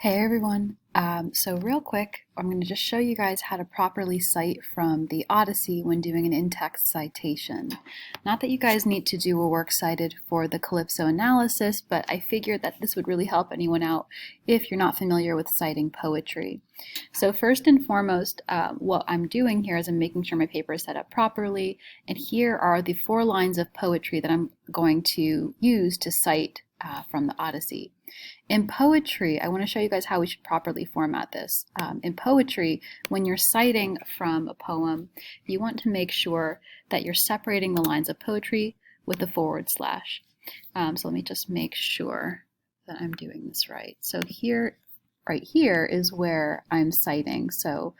Hey everyone. So real quick, I'm going to just show you guys how to properly cite from the Odyssey when doing an in-text citation. Not that you guys need to do a works cited for the Calypso analysis, but I figured that this would really help anyone out if you're not familiar with citing poetry. So first and foremost, what I'm doing here is I'm making sure my paper is set up properly, and here are the 4 lines of poetry that I'm going to use to cite from the Odyssey. In poetry, I want to show you guys how we should properly format this. In poetry, when you're citing from a poem, you want to make sure that you're separating the lines of poetry with a forward slash. So let me just make sure that I'm doing this right. So here, right here is where I'm citing. So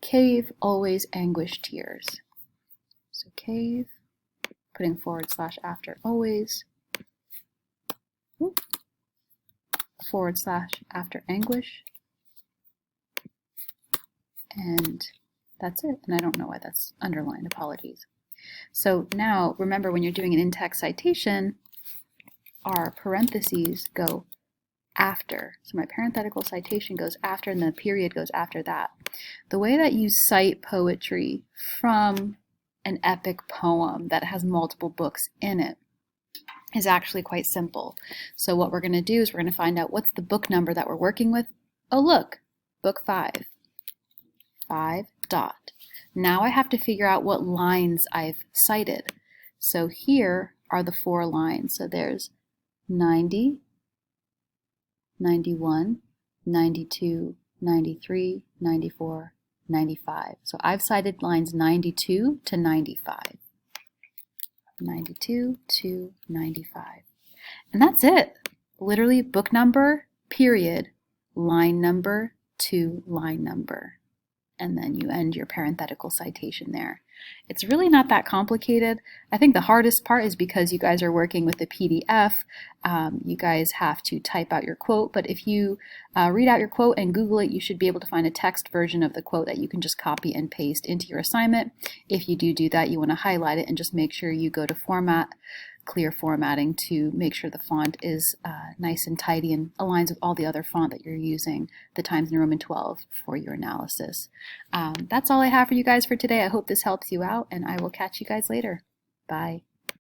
cave, always, anguish, tears. So cave, putting forward slash after always. Forward slash after anguish, and that's it. And I don't know why that's underlined, apologies. So now remember, when you're doing an in-text citation, our parentheses go after. So my parenthetical citation goes after and the period goes after that. The way that you cite poetry from an epic poem that has multiple books in it is actually quite simple. So what we're going to do is we're going to find out what's the book number that we're working with. Oh look, book 5. 5 dot. Now I have to figure out what lines I've cited. So here are the 4 lines. So there's 90, 91, 92, 93, 94, 95. So I've cited lines 92 to 95. 92 to 95. And that's it. Literally book number, period, line number to line number. And then you end your parenthetical citation there. It's really not that complicated. I think the hardest part is because you guys are working with a PDF, you guys have to type out your quote, but if you read out your quote and Google it, you should be able to find a text version of the quote that you can just copy and paste into your assignment. If you do that, you want to highlight it and just make sure you go to Format, Clear Formatting to make sure the font is nice and tidy and aligns with all the other font that you're using, the Times New Roman 12, for your analysis. That's all I have for you guys for today. I hope this helps you out, and I will catch you guys later. Bye.